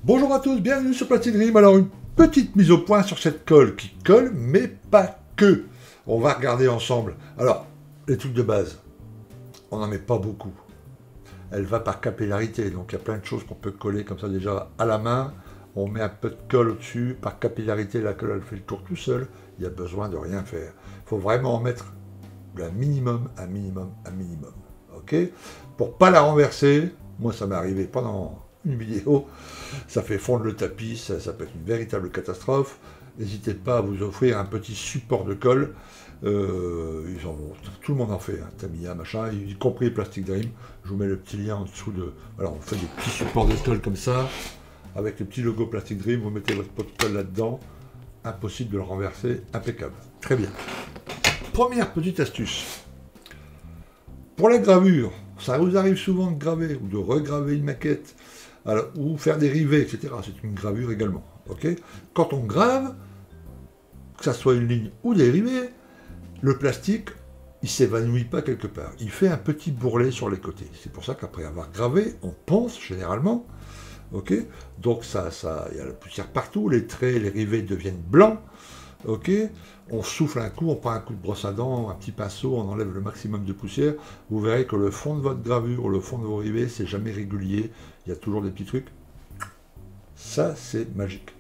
Bonjour à tous, bienvenue sur Plastic Dream. Alors une petite mise au point sur cette colle qui colle, mais pas que. On va regarder ensemble. Alors, les trucs de base, on n'en met pas beaucoup. Elle va par capillarité, donc il y a plein de choses qu'on peut coller comme ça déjà à la main. On met un peu de colle au-dessus, par capillarité, la colle elle fait le tour tout seul. Il y a besoin de rien faire. Il faut vraiment en mettre un minimum. Ok? Pour pas la renverser, moi ça m'est arrivé pendant une vidéo, ça fait fondre le tapis, ça peut être une véritable catastrophe. N'hésitez pas à vous offrir un petit support de colle. Tout le monde en fait, hein, Tamiya, machin, y compris Plastic Dream. Je vous mets le petit lien en dessous de. Voilà, on fait des petits supports de colle comme ça, avec le petit logo Plastic Dream, vous mettez votre pot de colle là-dedans. Impossible de le renverser, impeccable. Très bien. Première petite astuce. Pour la gravure, ça vous arrive souvent de graver ou de regraver une maquette, alors, ou faire des rivets, etc. C'est une gravure également. Okay, quand on grave, que ça soit une ligne ou des rivets, le plastique, il ne s'évanouit pas quelque part. Il fait un petit bourrelet sur les côtés. C'est pour ça qu'après avoir gravé, on ponce généralement. Okay, donc il y a la poussière partout, les traits, les rivets deviennent blancs. Okay, on souffle un coup, on prend un coup de brosse à dents, un petit pinceau, on enlève le maximum de poussière. Vous verrez que le fond de votre gravure, le fond de vos rivets, c'est jamais régulier. Il y a toujours des petits trucs. Ça, c'est magique.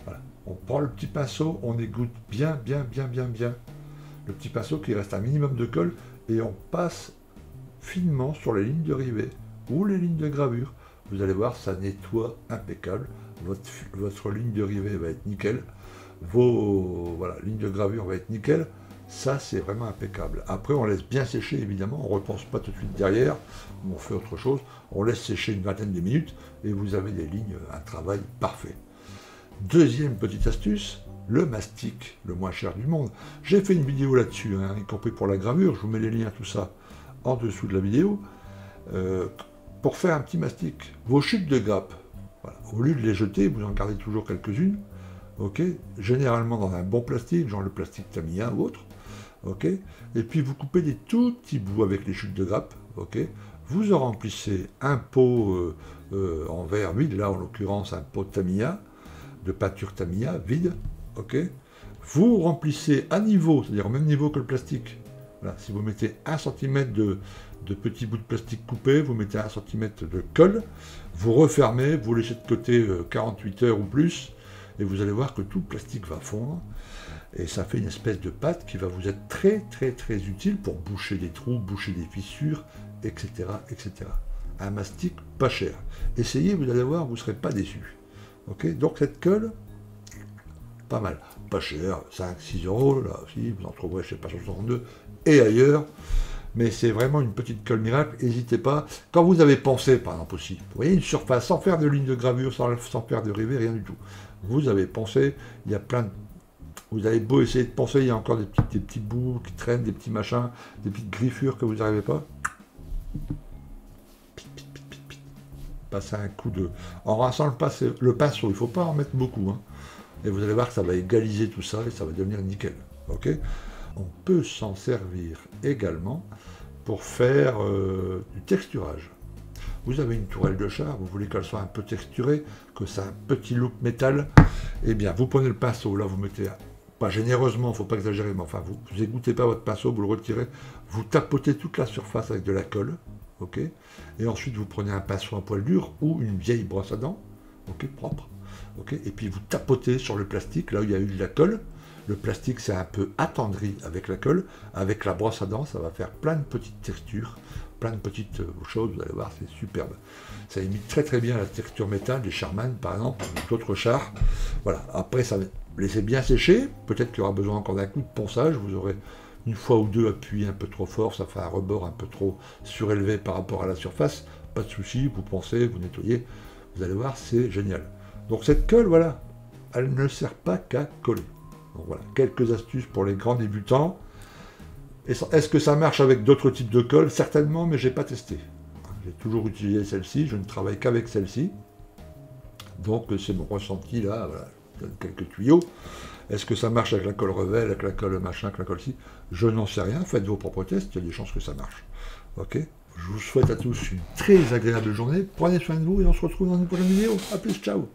Voilà. On prend le petit pinceau, on égoutte bien. Le petit pinceau qui reste un minimum de colle et on passe finement sur les lignes de rivet ou les lignes de gravure. Vous allez voir, ça nettoie impeccable. Votre ligne de rivet va être nickel. Vos lignes de gravure va être nickel. Ça, c'est vraiment impeccable. Après, on laisse bien sécher, évidemment. On ne repense pas tout de suite derrière. On fait autre chose. On laisse sécher une vingtaine de minutes et vous avez des lignes, un travail parfait. Deuxième petite astuce, le mastic, le moins cher du monde. J'ai fait une vidéo là-dessus, hein, y compris pour la gravure. Je vous mets les liens, tout ça, en dessous de la vidéo. Pour faire un petit mastic, vos chutes de grappe, voilà, au lieu de les jeter, vous en gardez toujours quelques-unes. Okay, généralement dans un bon plastique, genre le plastique Tamiya ou autre. Okay, et puis vous coupez des tout petits bouts avec les chutes de grappe. Okay, vous en remplissez un pot en verre vide, là en l'occurrence un pot de Tamiya, de peinture Tamiya vide. Okay, vous remplissez à niveau, c'est-à-dire au même niveau que le plastique. Voilà, si vous mettez 1 cm de petits bouts de plastique coupés, vous mettez 1 cm de colle, vous refermez, vous laissez de côté 48 heures ou plus, et vous allez voir que tout le plastique va fondre, et ça fait une espèce de pâte qui va vous être très utile pour boucher des trous, boucher des fissures, etc. Un mastic pas cher. Essayez, vous allez voir, vous ne serez pas déçus. Okay, donc cette colle, pas mal. Pas cher, 5-6 euros, là aussi, vous en trouverez chez Passion 62 et ailleurs. Mais c'est vraiment une petite colle miracle, n'hésitez pas. Quand vous avez pensé, par exemple aussi, vous voyez une surface sans faire de ligne de gravure, sans faire de rivet, rien du tout. Vous avez pensé, il y a plein de... Vous avez beau essayer de penser, il y a encore des petits bouts qui traînent, des petits machins, des petites griffures que vous n'arrivez pas. Passez un coup de... En rinçant le pinceau, il ne faut pas en mettre beaucoup. Hein. Et vous allez voir que ça va égaliser tout ça et ça va devenir nickel. Okay, on peut s'en servir également pour faire du texturage. Vous avez une tourelle de char, vous voulez qu'elle soit un peu texturée, que ça ait un petit look métal, eh bien vous prenez le pinceau, là vous mettez, pas généreusement, il ne faut pas exagérer, mais enfin vous égouttez pas votre pinceau, vous le retirez, vous tapotez toute la surface avec de la colle, ok, et ensuite vous prenez un pinceau à poil dur ou une vieille brosse à dents, ok, propre, ok, et puis vous tapotez sur le plastique, là où il y a eu de la colle. Le plastique c'est un peu attendri avec la colle, avec la brosse à dents, ça va faire plein de petites textures, plein de petites choses, vous allez voir, c'est superbe. Ça imite très bien la texture métal des Charman, par exemple, d'autres chars. Voilà, après, ça laissez bien sécher, peut-être qu'il y aura besoin encore d'un coup de ponçage, vous aurez une fois ou deux appuyé un peu trop fort, ça fait un rebord un peu trop surélevé par rapport à la surface, pas de souci, vous poncez, vous nettoyez, vous allez voir, c'est génial. Donc cette colle, voilà, elle ne sert pas qu'à coller. Donc voilà, quelques astuces pour les grands débutants. Est-ce que ça marche avec d'autres types de colle? Certainement, mais je n'ai pas testé. J'ai toujours utilisé celle-ci, je ne travaille qu'avec celle-ci. Donc c'est mon ressenti là, voilà. Je donne quelques tuyaux. Est-ce que ça marche avec la colle Revel, avec la colle machin, avec la colle ci? Je n'en sais rien, faites vos propres tests, il y a des chances que ça marche. Ok, Je vous souhaite à tous une très agréable journée. Prenez soin de vous et on se retrouve dans une prochaine vidéo. A plus, ciao.